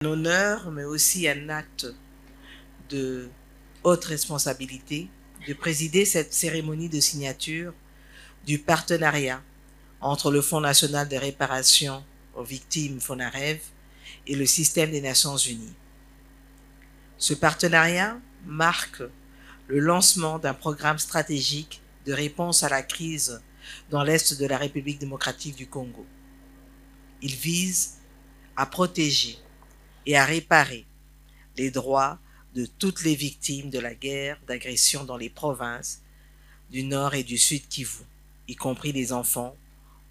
honneur, mais aussi un acte de haute responsabilité de présider cette cérémonie de signature du partenariat entre le Fonds national de réparation aux victimes FONAREV et le système des Nations unies. Ce partenariat marque le lancement d'un programme stratégique de réponse à la crise dans l'Est de la République démocratique du Congo. Il vise à protéger et à réparer les droits de toutes les victimes de la guerre d'agression dans les provinces du Nord et du Sud Kivu, y compris les enfants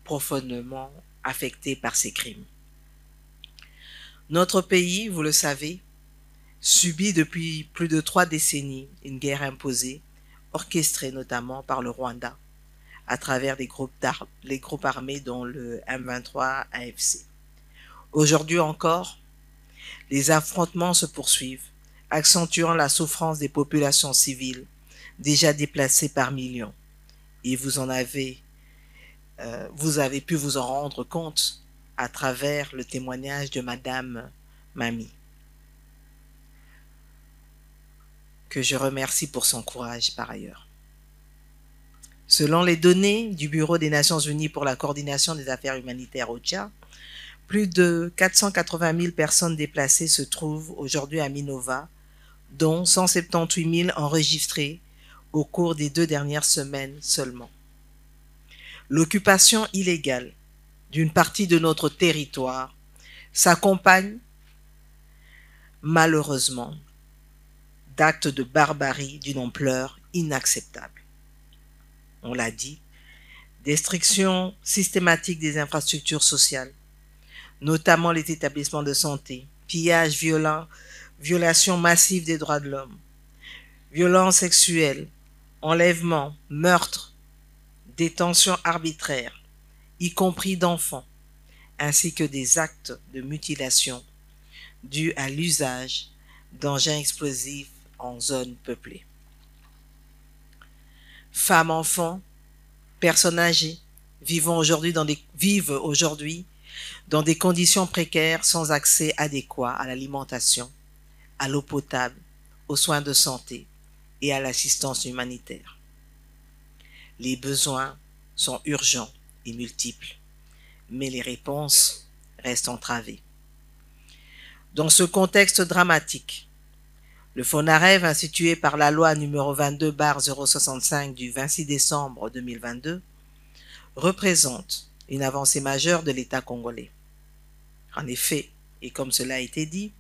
profondément affectés par ces crimes. Notre pays, vous le savez, subit depuis plus de 3 décennies une guerre imposée, orchestrée notamment par le Rwanda, à travers les groupes armés dont le M23 AFC. Aujourd'hui encore, les affrontements se poursuivent, accentuant la souffrance des populations civiles déjà déplacées par millions. Et vous avez pu vous en rendre compte à travers le témoignage de Madame Mami, que je remercie pour son courage par ailleurs. Selon les données du Bureau des Nations Unies pour la coordination des affaires humanitaires OCHA, plus de 480 000 personnes déplacées se trouvent aujourd'hui à Minova, dont 178 000 enregistrées au cours des 2 dernières semaines seulement. L'occupation illégale d'une partie de notre territoire s'accompagne malheureusement d'actes de barbarie d'une ampleur inacceptable. On l'a dit, destruction systématique des infrastructures sociales, notamment les établissements de santé, pillage violent, violation massive des droits de l'homme, violences sexuelles, enlèvements, meurtres, détention arbitraire, y compris d'enfants, ainsi que des actes de mutilation dus à l'usage d'engins explosifs en zone peuplée. Femmes, enfants, personnes âgées vivent aujourd'hui dans des conditions précaires sans accès adéquat à l'alimentation, à l'eau potable, aux soins de santé et à l'assistance humanitaire. Les besoins sont urgents et multiples, mais les réponses restent entravées. Dans ce contexte dramatique, le FONAREV, institué par la loi numéro 22/065 du 26 décembre 2022, représente une avancée majeure de l'État congolais. En effet, et comme cela a été dit,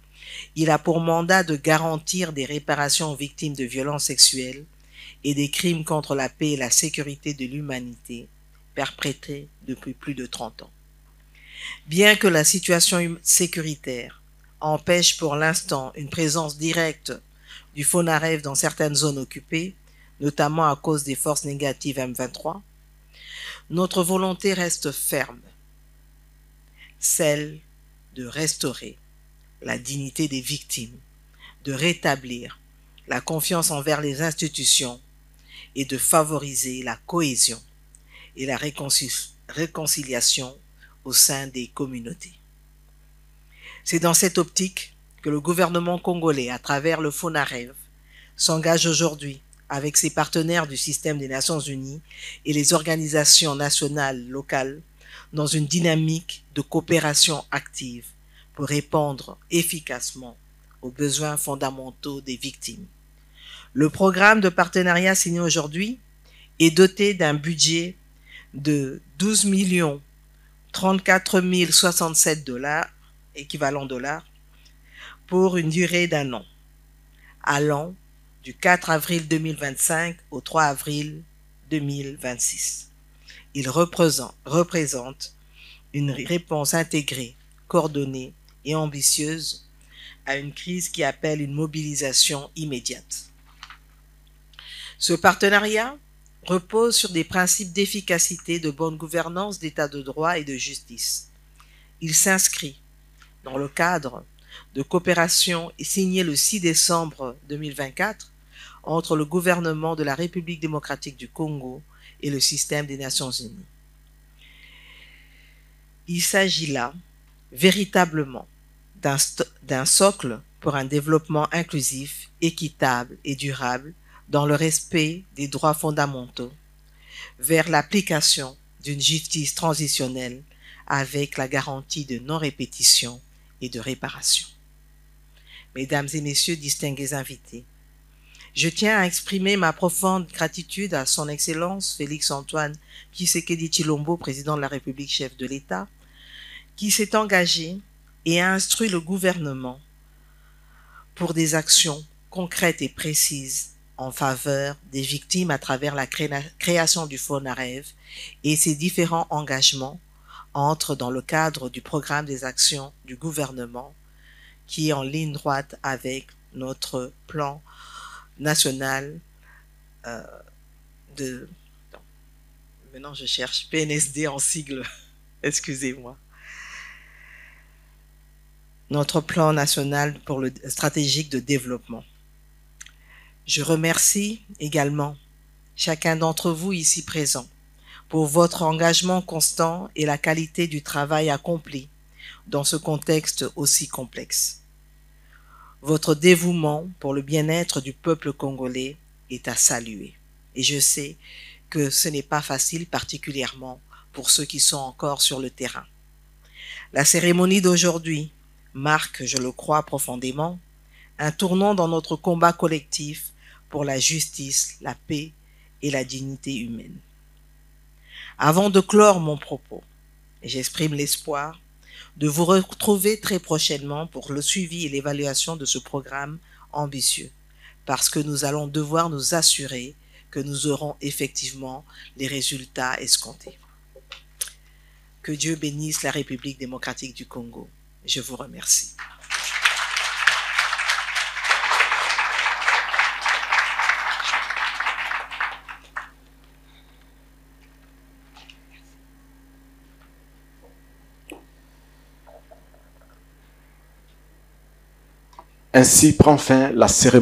il a pour mandat de garantir des réparations aux victimes de violences sexuelles et des crimes contre la paix et la sécurité de l'humanité perpétrés depuis plus de 30 ans. Bien que la situation sécuritaire empêche pour l'instant une présence directe du FONAREV dans certaines zones occupées, notamment à cause des forces négatives M23, notre volonté reste ferme, celle de restaurer la dignité des victimes, de rétablir la confiance envers les institutions et de favoriser la cohésion et la réconciliation au sein des communautés. C'est dans cette optique que le gouvernement congolais, à travers le FONAREV, s'engage aujourd'hui avec ses partenaires du système des Nations Unies et les organisations nationales locales dans une dynamique de coopération active pour répondre efficacement aux besoins fondamentaux des victimes. Le programme de partenariat signé aujourd'hui est doté d'un budget de 12 034 067 $, équivalent dollars, pour une durée d'1 an, allant du 4 avril 2025 au 3 avril 2026. Il représente une réponse intégrée, coordonnée et ambitieuse à une crise qui appelle une mobilisation immédiate. Ce partenariat repose sur des principes d'efficacité, de bonne gouvernance, d'état de droit et de justice. Il s'inscrit dans le cadre de coopération signé le 6 décembre 2024 entre le gouvernement de la République démocratique du Congo et le système des Nations unies. Il s'agit là véritablement d'un socle pour un développement inclusif, équitable et durable dans le respect des droits fondamentaux, vers l'application d'une justice transitionnelle avec la garantie de non-répétition et de réparation. Mesdames et messieurs, distingués invités, je tiens à exprimer ma profonde gratitude à son Excellence Félix-Antoine Tshisekedi Tshilombo, président de la République, chef de l'État, qui s'est engagé et a instruit le gouvernement pour des actions concrètes et précises en faveur des victimes à travers la création du FONAREV, et ces différents engagements entrent dans le cadre du programme des actions du gouvernement qui est en ligne droite avec notre plan national maintenant je cherche PNSD en sigle, excusez-moi. Notre plan national pour le stratégique de développement. Je remercie également chacun d'entre vous ici présent pour votre engagement constant et la qualité du travail accompli dans ce contexte aussi complexe. Votre dévouement pour le bien-être du peuple congolais est à saluer. Et je sais que ce n'est pas facile, particulièrement pour ceux qui sont encore sur le terrain. La cérémonie d'aujourd'hui marque, je le crois profondément, un tournant dans notre combat collectif pour la justice, la paix et la dignité humaine. Avant de clore mon propos, j'exprime l'espoir de vous retrouver très prochainement pour le suivi et l'évaluation de ce programme ambitieux, parce que nous allons devoir nous assurer que nous aurons effectivement les résultats escomptés. Que Dieu bénisse la République démocratique du Congo. Je vous remercie. Ainsi prend fin la cérémonie.